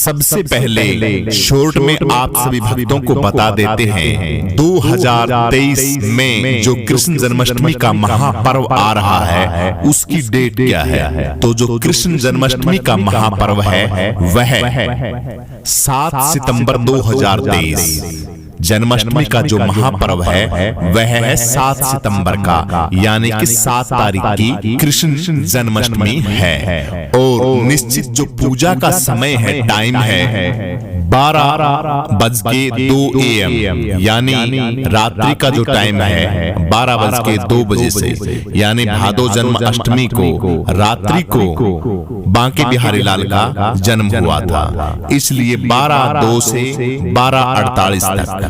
सबसे पहले शॉर्ट में आप सभी भक्तों को बता देते हैं 2023 में जो कृष्ण जन्माष्टमी का महापर्व आ रहा है उसकी डेट क्या है। तो जो कृष्ण जन्माष्टमी का महापर्व है वह 7 सितंबर 2023। जन्माष्टमी का जो महापर्व है वह है 7 सितंबर का, यानी कि 7 तारीख की कृष्ण जन्माष्टमी है। और निश्चित जो पूजा का समय है, टाइम है 12:02 AM, यानी रात्रि का जो टाइम है 12:02 बजे से, यानी भादो जन्म अष्टमी को रात्रि को बांके बिहारी लाल का जन्म हुआ था। इसलिए 12:02 से 12:48 तक,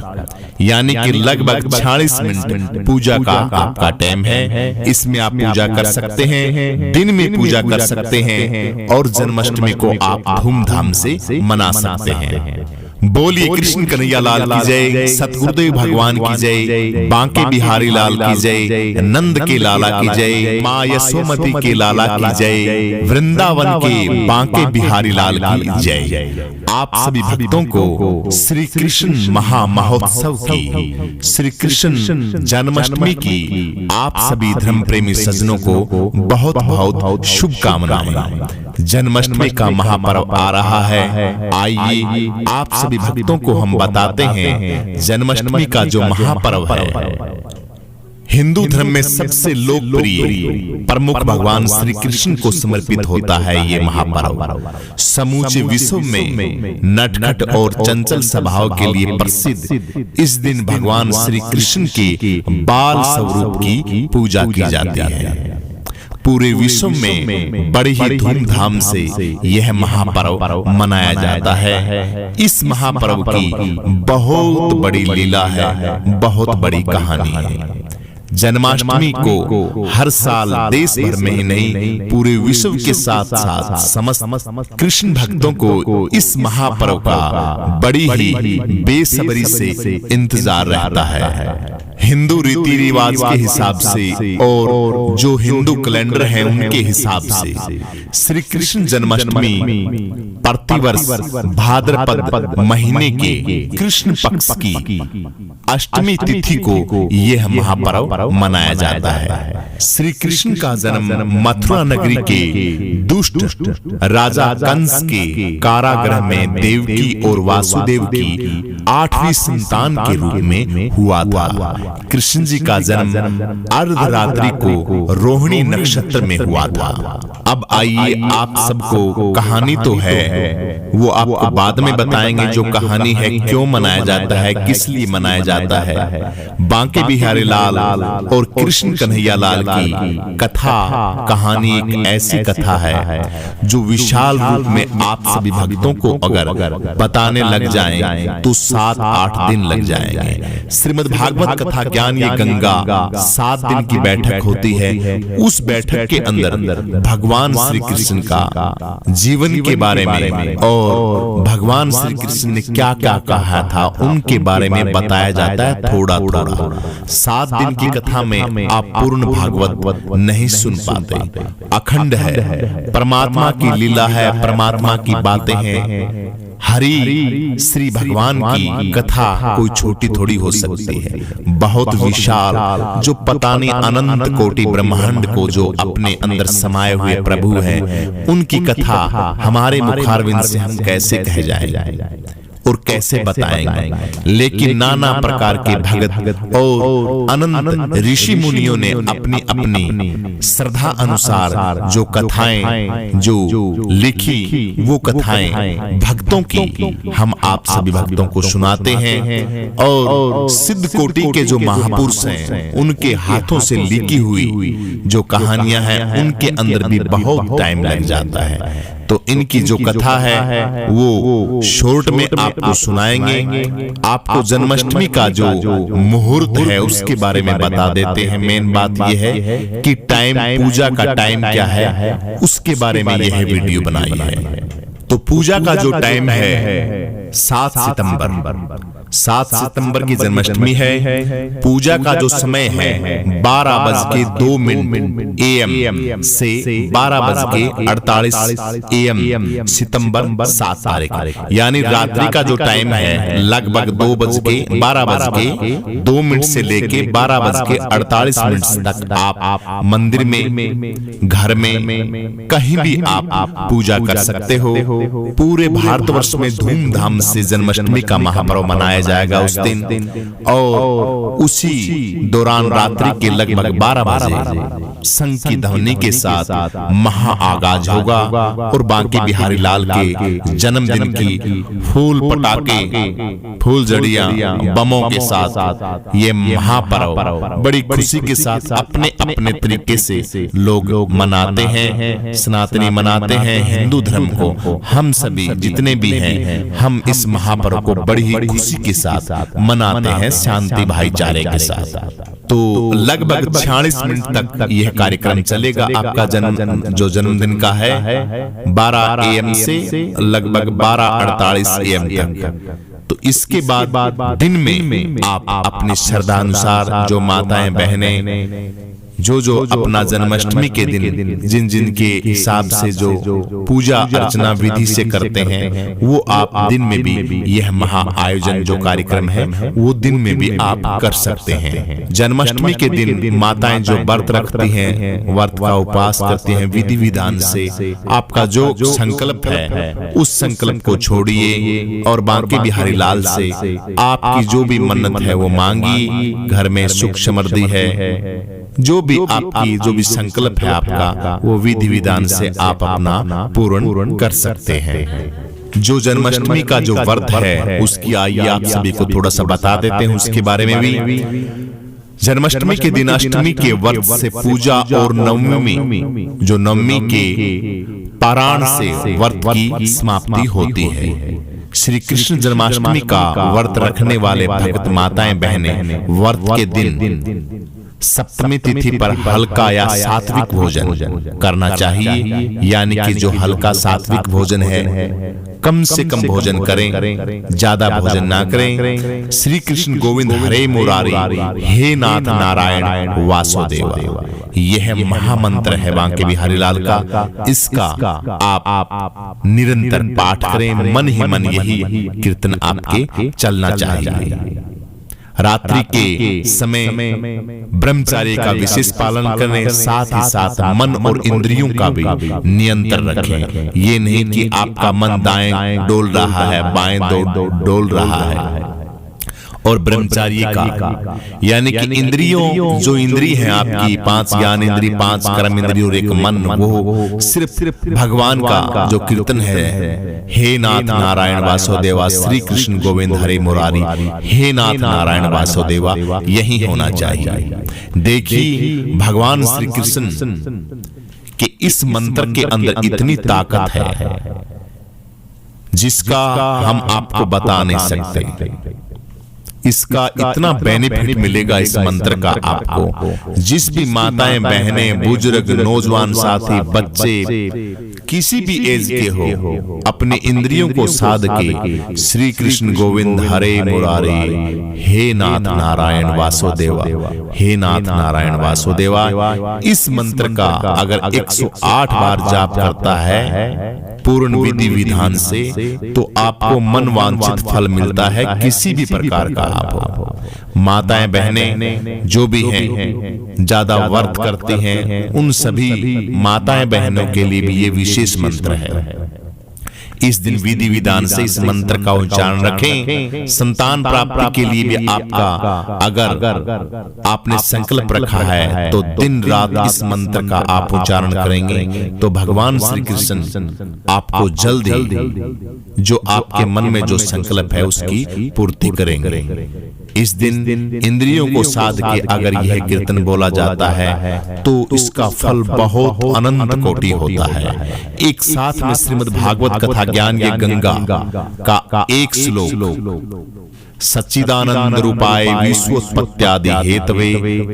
यानी कि लगभग 46 मिनट पूजा का आपका टाइम है। इसमें आप पूजा कर सकते हैं, दिन में पूजा कर सकते हैं और जन्माष्टमी को आप धूमधाम से मना सकते हैं। बोलिए कृष्ण कन्हैया लाल की जय, सतगुरुदेव भगवान की जय, बांके बिहारी लाल की जय, नंद के लाला की जय, माँ यशोमती के लाला की जय, वृंदावन के बांके बिहारी लाल की जय। आप सभी भक्तों को श्री कृष्ण महा महोत्सव की, श्री कृष्ण जन्माष्टमी की आप सभी धर्म प्रेमी सज्जनों को बहुत बहुत शुभकामनाएं। जन्माष्टमी का महापर्व आ रहा है, आइए आप सभी भक्तों को हम बताते हैं जन्माष्टमी का जो महापर्व है। हिंदू धर्म में सबसे लोकप्रिय प्रमुख भगवान श्री कृष्ण को समर्पित होता है ये महापर्व। समूचे विश्व में नटखट और चंचल स्वभाव के लिए प्रसिद्ध इस दिन भगवान श्री कृष्ण के बाल स्वरूप की पूजा की जाती है। पूरे विश्व में बड़े ही धूमधाम से यह महापर्व मनाया जाता है। इस महापर्व की बहुत बड़ी लीला है, बहुत बड़ी कहानी है। जन्माष्टमी को हर साल देश भर में ही नहीं पूरे विश्व के साथ साथ समस्त कृष्ण भक्तों को इस महापर्व का बड़ी ही बेसब्री से इंतजार रहता है। हिंदू रीति रिवाज के हिसाब से और जो हिंदू कैलेंडर है उनके हिसाब से श्री कृष्ण जन्माष्टमी प्रतिवर्ष भाद्रपद महीने के कृष्ण पक्ष की अष्टमी तिथि को यह महापर्व मनाया जाता है। श्री कृष्ण का जन्म मथुरा नगरी के दुष्ट राजा कंस के कारागृह में देवकी और वासुदेव की 8वीं संतान के रूप में हुआ था। कृष्ण जी का जन्म अर्धरात्रि को रोहिणी नक्षत्र में हुआ था। अब आइए आप सबको कहानी तो है वो आपको बाद में बताएंगे, जो कहानी है क्यों मनाया जाता है, किस लिए मनाया जाता है। बांके बिहारी लाल और कृष्ण कन्हैया लाल की कथा कहानी एक ऐसी कथा है जो विशाल रूप में आप सभी भक्तों को अगर बताने लग जाएं तो 7-8 दिन लग जाएंगे। श्रीमद् भागवत कथा ज्ञान ये गंगा 7 दिन की बैठक होती है। उस बैठक के अंदर भगवान श्री कृष्ण का जीवन के बारे में और भगवान श्री कृष्ण ने क्या क्या कहा था उनके बारे में बताया जाता है थोड़ा थोड़ा। 7 दिन की कथा में आप पूर्ण भागवत नहीं सुन पाते। अखंड है, परमात्मा की लीला है, परमात्मा की बातें हैं। हरि श्री भगवान की कथा कोई छोटी थोड़ी हो सकती है, बहुत विशाल, जो पता नहीं अनंत कोटि ब्रह्मांड को जो अपने अंदर समाये हुए प्रभु हैं, उनकी कथा हमारे मुखारविंद से हम कैसे कह जाएं और कैसे बताएंगे। लेकिन नाना प्रकार के भगत और अनंत ऋषि मुनियों ने अपनी अपनी श्रद्धा अनुसार जो कथाएं जो लिखी वो कथाएं भक्तों की हम आप सभी भक्तों को सुनाते हैं। और सिद्ध कोटि के जो महापुरुष हैं उनके हाथों से लिखी हुई जो कहानियां हैं उनके अंदर भी बहुत टाइम लग जाता है। तो इनकी जो कथा है वो शॉर्ट में आपको सुनाएंगे। आपको जन्माष्टमी का जो मुहूर्त है उसके बारे में बता देते हैं। मेन बात यह है कि टाइम, पूजा का टाइम क्या है उसके बारे में यह वीडियो बनाई है। तो पूजा का जो टाइम है 7 सितंबर 7 सितंबर की जन्माष्टमी है। पूजा का जो समय है 12:02 AM से 12:48 AM सितंबर 7 तारीख, यानी रात्रि का जो टाइम है लगभग 12:02 से लेके 12:48 तक आप मंदिर में, घर में, कहीं भी आप पूजा कर सकते हो। पूरे भारतवर्ष में धूमधाम से जन्माष्टमी का महापर्व मनाया जाएगा उस दिन, और उसी दौरान रात्रि के लगभग 12 बजे शंख की ध्वनि के साथ महा आगाज होगा और बांके बिहारी लाल के जन्मदिन की फूल पटाखे, फूलझड़ियां, बमों के साथ ये महापर्व बड़ी खुशी के साथ अपने अपने तरीके से लोग मनाते हैं। सनातनी मनाते हैं हिंदू धर्म को, हम सभी जितने भी हैं हम इस महापर्व को बड़ी ही खुशी के साथ मनाते हैं, शांति भाईचारे के साथ। तो लगभग 46 मिनट तक यह कार्यक्रम चलेगा। आपका जो जन्मदिन का है 12 AM से लगभग 12:48 AM तक। तो इसके बाद दिन में आप अपनी श्रद्धा अनुसार जो माताएं बहनें जो अपना जन्माष्टमी के दिन जिन जिन के हिसाब से जो पूजा अर्चना विधि से करते हैं, वो आप दिन में भी यह महा आयोजन जो कार्यक्रम है वो दिन में भी आप कर सकते हैं। जन्माष्टमी के दिन माताएं जो व्रत रखती हैं, व्रत का उपवास करती हैं विधि विधान से, आपका जो संकल्प है उस संकल्प को छोड़िए और बांके बिहारी लाल से आपकी जो भी मन्नत है वो मांगी। घर में सुख समृद्धि है, जो भी आपकी जो भी संकल्प है आपका, वो विधि विधान से आप अपना पूर्ण कर सकते हैं। जो जन्माष्टमी का जो व्रत है उसकी आइए आप सभी को थोड़ा सा बता देते हैं उसके बारे में भी। जन्माष्टमी के दिन अष्टमी के व्रत से पूजा और नवमी जो नवमी के पारायण से व्रत की समाप्ति होती है। श्री कृष्ण जन्माष्टमी का व्रत रखने वाले भक्त माताएं बहनें व्रत के दिन सप्तमी तिथि पर हल्का या सात्विक भोजन करना चाहिए, यानी कि जो हल्का सात्विक भोजन है कम से कम भोजन करें, ज्यादा भोजन ना करें। श्री कृष्ण गोविंद हरे मुरारी, हे नाथ नारायण वासुदेवा, यह महामंत्र है बांके बिहारी लाल का। इसका आप निरंतर पाठ करें, मन ही मन यही कीर्तन आपके चलना चाहिए। रात्रि के समय ब्रह्मचर्य का विशेष पालन करें, साथ ही साथ मन और इंद्रियों का भी नियंत्रण रखें। ये नहीं कि आपका मन दाएं डोल रहा है, बाएं डोल रहा है। और ब्रह्मचर्य का यानी कि इंद्रियों जो इंद्री है आपकी 5 ज्ञान इंद्री, 5 कर्म इंद्री और 1 मन, वो सिर्फ भगवान का जो कीर्तन है, हे नाथ नारायण वासुदेवा, श्री कृष्ण गोविंद हरे मुरारी, हे नाथ नारायण वासुदेवा, यही होना चाहिए। देखिए भगवान श्री कृष्ण के इस मंत्र के अंदर इतनी ताकत है जिसका हम आपको बता नहीं सकते। इसका इतना बेनिफिट मिलेगा इस मंत्र का आपको। जिस भी माताएं बहनें बुजुर्ग नौजवान साथी बच्चे किसी भी एज के हो, अपने इंद्रियों को साध के श्री कृष्ण गोविंद हरे मुरारी, हे नाथ नारायण वासुदेवा, हे नाथ नारायण वासुदेवा, इस मंत्र का अगर 108 बार जाप करता है पूर्ण विधि विधान से, तो आपको मन वांछित फल मिलता है किसी भी प्रकार का। आप माताएं बहनें जो भी हैं ज्यादा व्रत करती हैं, उन सभी माताएं बहनों के लिए भी ये विशेष मंत्र है। इस दिन विधि विधान से इस मंत्र का उच्चारण रखें। संतान प्राप्ति के लिए भी आपका अगर आपने संकल्प रखा है तो दिन रात इस मंत्र का आप उच्चारण करेंगे तो भगवान श्री कृष्ण आपको जल्द ही जो आपके मन में जो संकल्प है उसकी पूर्ति करेंगे। इस दिन इंद्रियों को साध के अगर यह कीर्तन बोला जाता है तो इसका फल बहुत अनंत कोटि होता है। एक साथ में श्रीमद् भागवत कथा ज्ञान ये गंगा का एक श्लोक, सच्चिदानंद रूपाय विश्वोत्पत्त्यादि हेतवे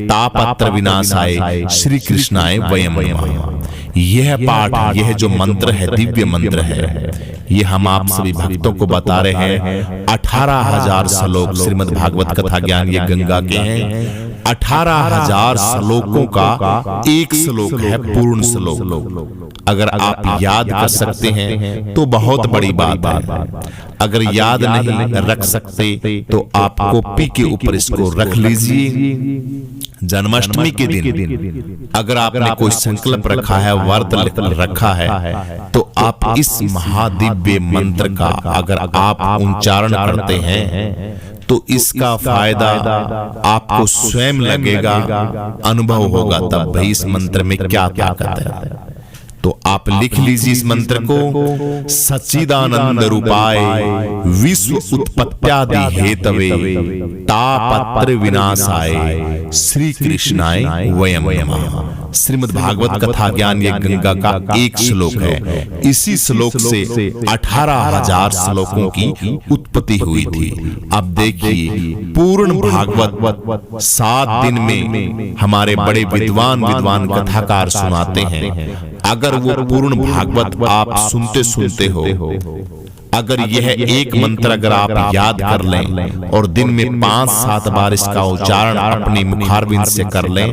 तापत्र विनाशाय श्री कृष्णाय वयं नमः, यह पाठ, यह जो मंत्र है, दिव्य मंत्र है, ये हम आप सभी भक्तों को बता रहे हैं। 18,000 श्लोक श्रीमद् भागवत कथा ज्ञान ये गंगा के हैं। 18,000 श्लोकों का एक श्लोक है पूर्ण श्लोक। अगर आप याद कर सकते हैं तो बहुत बड़ी बात है। अगर याद नहीं रख सकते तो आप कॉपी के ऊपर इसको रख लीजिए। जन्माष्टमी के दिन अगर आपने कोई संकल्प रखा है, व्रत रखा है, तो आप इस महादिव्य मंत्र का अगर आप उच्चारण करते हैं तो इसका फायदा आपको स्वयं लगेगा, अनुभव होगा तब भाई इस मंत्र में क्या ताकत है। तो आप लिख लीजिए इस मंत्र को। सच्चिदानंद रूपाय विश्व उत्पत्त्यादि हेतवे तापत्र विनाशाय श्री कृष्णाय वयम नमः। श्रीमद् भागवत कथा ज्ञान ये गंगा का एक श्लोक है। इसी श्लोक से 18,000 श्लोकों की उत्पत्ति हुई थी। अब देखिए पूर्ण भागवत 7 दिन में हमारे बड़े विद्वान कथाकार सुनाते हैं। अगर वो पूर्ण भागवत आप सुनते हो, अगर यह एक मंत्र अगर आप याद कर लें और दिन में 5-7 बार इसका उच्चारण अपनी मुखारबिंद से कर लें,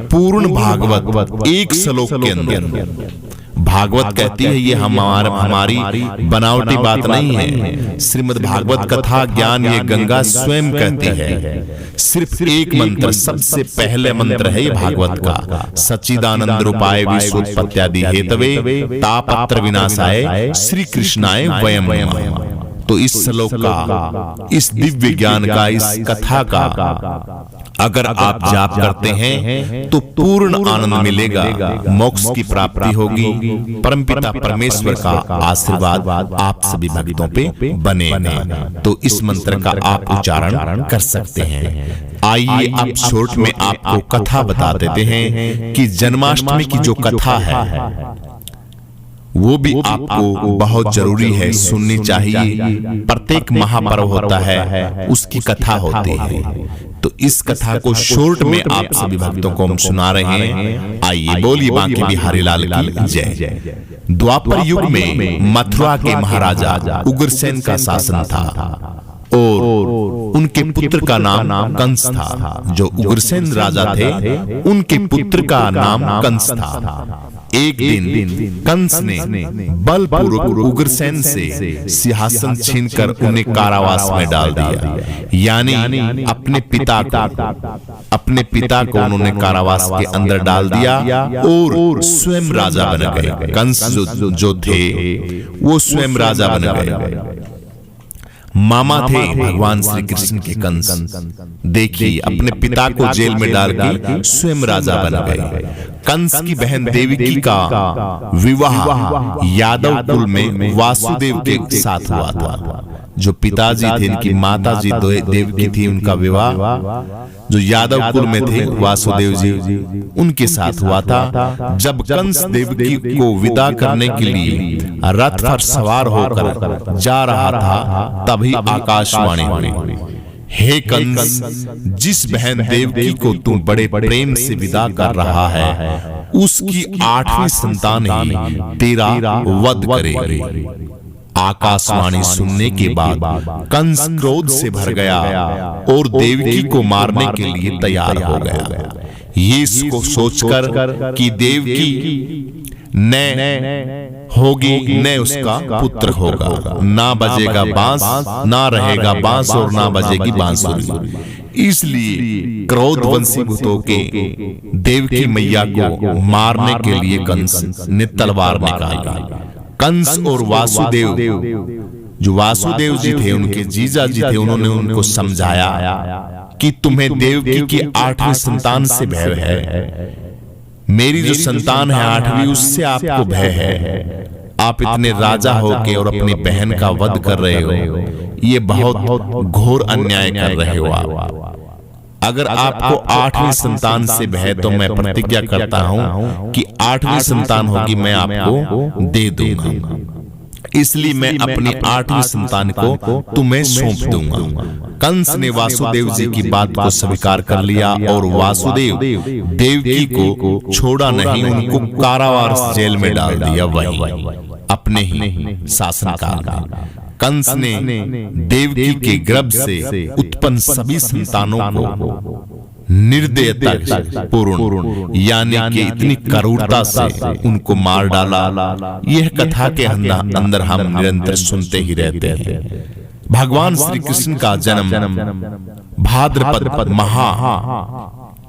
पूर्ण भागवत एक श्लोक के अंदर। भागवत कहती है ये हमारी बनावटी बात नहीं है। श्रीमद् भागवत कथा ज्ञान ये गंगा स्वयं कहती है। सिर्फ एक मंत्र, सबसे पहले मंत्र है ये भागवत का। सच्चिदानंद रूपाय विश्वोत्पत्त्यादि हेतवे तापत्र विनाशाय श्री कृष्णाय वयम नमः। तो इस श्लोक का, इस दिव्य ज्ञान का, इस कथा का अगर आप जाप करते हैं तो पूर्ण आनंद मिलेगा, मोक्ष की प्राप्ति होगी, परमपिता परमेश्वर का आशीर्वाद आप सभी भक्तों पे बनेगा। तो इस मंत्र का आप उच्चारण कर सकते हैं। आइए अब शॉर्ट में आपको कथा बता देते हैं कि जन्माष्टमी की जो कथा है वो भी आपको बहुत जरूरी है, सुननी चाहिए। प्रत्येक महापर्व होता है, उसकी कथा होती है। तो इस कथा को शॉर्ट में आप सभी भक्तों को हम सुना रहे हैं। आइए बोलिए बांके बिहारी लाल की जय। द्वापर युग में मथुरा के महाराजा उग्रसेन का शासन था और उनके पुत्र का नाम कंस था। जो उग्रसेन राजा थे उनके पुत्र का नाम कंस था। एक दिन कंस ने बलपूर्वक उग्रसेन से सिंहासन छीनकर उन्हें कारावास में डाल दिया। यानी अपने पिता को उन्होंने कारावास के अंदर डाल दिया और स्वयं राजा बन गए। कंस जो थे वो स्वयं राजा बन गए। मामा थे भगवान श्री कृष्ण के कंस। देखिए अपने पिता को जेल में डाल के स्वयं राजा बन गए। कंस की बहन देवकी का विवाह यादव कुल में वासुदेव के साथ हुआ था। जो पिताजी थे, इनकी माताजी देवकी थी, उनका विवाह जो यादव कुल में थे वासुदेव जी उनके साथ हुआ था। जब कंस देवकी को विदा करने के लिए रथ पर सवार होकर जा रहा था तभी आकाशवाणी हुई, हे कंस, जिस बहन देवकी को तू बड़े प्रेम से विदा कर रहा है उसकी 8वीं संतान ही तेरा वध करेगी। आकाशवाणी सुनने के बाद कंस क्रोध से भर गया और देवकी को मारने के लिए तैयार हो गया। ये इसको सोचकर कि देवकी न होगी न उसका पुत्र होगा, ना बजेगा बांस, ना रहेगा बांस और ना बजेगी बांसुरी। इसलिए क्रोध वंशीभूत के देवकी मैया को मारने के लिए कंस ने तलवार निकाली। कंस और वासुदेव, जो वासुदेव जी थे उनके जीजा जी थे, उन्होंने उनको समझाया कि तुम्हें देवकी की 8वीं संतान से भय है, मेरी जो संतान है 8वीं उससे आपको भय है। आप इतने राजा होके और अपनी बहन का वध कर रहे हो, ये बहुत घोर अन्याय कर रहे हो आप। अगर आपको 8वीं संतान से भय, तो मैं प्रतिज्ञा करता हूं कि 8वीं संतान होगी मैं आपको दे दूंगा। इसलिए मैं अपनी 8वीं संतान को तुम्हें सौंप दूंगा। कंस ने वासुदेव जी की बात को स्वीकार कर लिया और वासुदेव देवकी को छोड़ा नहीं, उनको कारावास जेल में डाल दिया, वही अपने ही शासनकाल में। कंस ने देवकी के गर्भ से उत्पन्न सभी संतानों को निर्दयता पूर्ण यानी कि इतनी क्रूरता से उनको मार डाला। यह कथा के अंदर हम निरंतर सुनते ही रहते हैं। भगवान श्री कृष्ण का जन्म भाद्रपद महा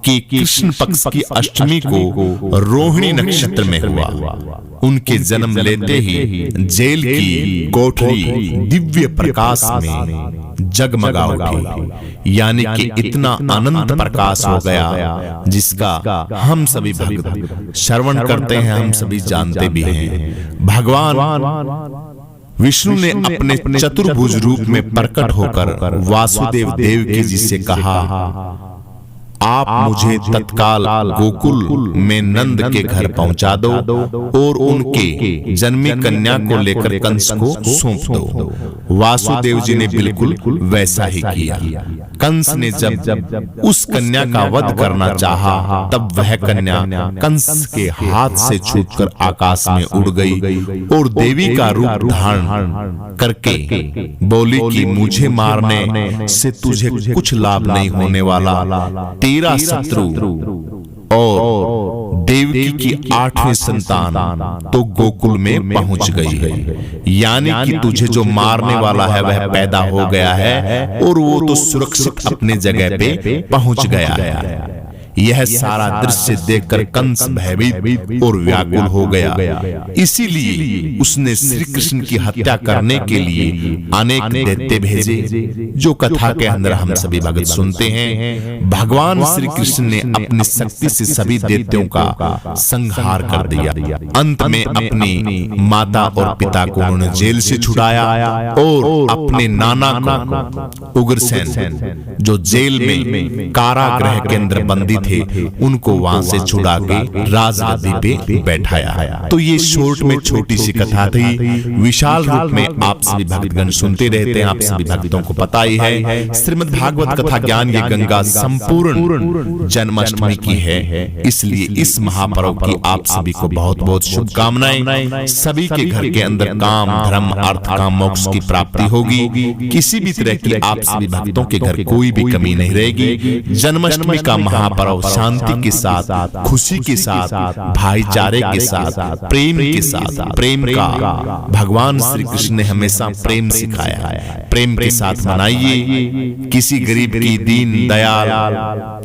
कि कृष्ण पक्ष की अष्टमी को रोहिणी नक्षत्र में हुआ। उनके जन्म लेते ही जेल की कोठरी दिव्य प्रकाश में जगमगा उठी, यानी कि इतना अनंत प्रकाश हो गया जिसका हम सभी भक्त श्रवण करते हैं, हम सभी जानते भी हैं। भगवान विष्णु ने अपने चतुर्भुज रूप में प्रकट होकर वासुदेव देवकी जी से कहा, आप मुझे तत्काल गोकुल में नंद के घर पहुंचा दो और उनके जन्मी कन्या को लेकर कंस को सौंप दो। वासुदेव जी ने बिल्कुल वैसा ही किया। कंस ने जब उस कन्या का वध करना चाहा, तब वह कन्या कंस के हाथ से छूटकर आकाश में उड़ गई और देवी का रूप धारण करके बोली कि मुझे मारने से तुझे कुछ लाभ नहीं होने वाला। तेरा शत्रु और देवकी की 8वीं संतान तो गोकुल में पहुंच गई है, यानी कि तुझे जो मारने वाला है वह पैदा हो गया है और वो तो सुरक्षित अपने जगह पे पहुंच गया है। यह सारा दृश्य देखकर कंस भयभीत और व्याकुल हो गया। इसीलिए उसने श्री कृष्ण की हत्या करने के लिए अनेक दैत्य भेजे, जो कथा के अंदर हम सभी भक्त सुनते हैं। भगवान श्री कृष्ण ने अपनी शक्ति से सभी दैत्यों का संहार कर दिया। अंत में अपनी माता और पिता को उन्होंने जेल से छुड़ाया और अपने नाना को उग्रसेन, जो जेल में कारागृह के अंदर बंदी थे, उनको वहां से छुड़ा के राजगद्दी पे बैठाया। तो ये शॉर्ट में छोटी सी कथा थी। विशाल रूप में आप सभी भक्तगण सुनते रहते हैं, आप सभी भक्तों को पता ही है श्रीमद् भागवत कथा ज्ञान ये गंगा संपूर्ण जन्माष्टमी की है। इसलिए इस महापर्व की आप सभी को बहुत बहुत शुभकामनाएं। सभी के घर के अंदर काम धर्म अर्थ काम मोक्ष की प्राप्ति होगी। किसी भी तरह की आप सभी भक्तों के घर कोई भी कमी नहीं रहेगी। जन्माष्टमी का महापर्व शांति के साथ, खुशी के साथ, भाईचारे के साथ, प्रेम के साथ, प्रेम का भगवान श्री कृष्ण ने हमेशा प्रेम सिखाया है। प्रेम के साथ मनाइए। किसी गरीब की दीन दयाल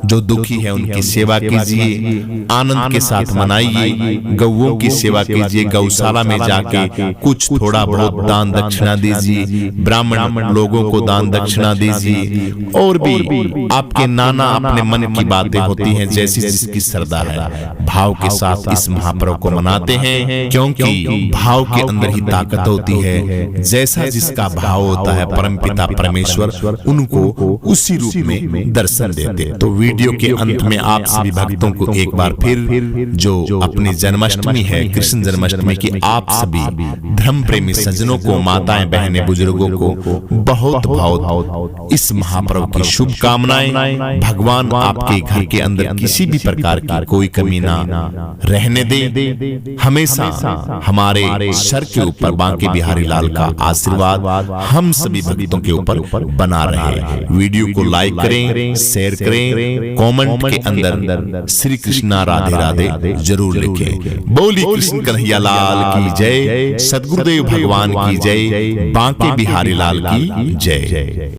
जो दुखी है उनकी सेवा कीजिए। आनंद के साथ मनाइए। गौओं की सेवा कीजिए। गौशाला में जाके कुछ थोड़ा बहुत दान दक्षिणा दीजिए। ब्राह्मण लोगों को दान दक्षिणा दीजिए। और भी आपके नाना अपने मन की बातें होती हैं, जैसी जिसकी श्रद्धा है। भाव के साथ इस महापर्व को मनाते हैं, क्योंकि भाव के अंदर ही ताकत होती है। जैसा जिसका भाव होता है, परमपिता परमेश्वर उनको उसी रूप में दर्शन देते हैं। तो वीडियो के अंत में आप सभी भक्तों को एक बार फिर जो अपनी जन्माष्टमी है, कृष्ण जन्माष्टमी की आप सभी धर्म प्रेमी सज्जनों को, माताएं बहनें बुजुर्गों को बहुत बहुत इस महापर्व की शुभकामनाएं। भगवान आपके घर के अंदर किसी भी प्रकार की कोई कमी ना रहने दे। हमेशा हमारे सर के ऊपर बांके बिहारी लाल का आशीर्वाद हम सभी भक्तों के ऊपर बना रहे। वीडियो को लाइक करें, शेयर करें, कमेंट के अंदर श्री कृष्णा राधे राधे जरूर लिखें। बोली कृष्ण कन्हैया लाल की जय, सद्गुरुदेव भगवान की जय, बांके बिहारी लाल की जय।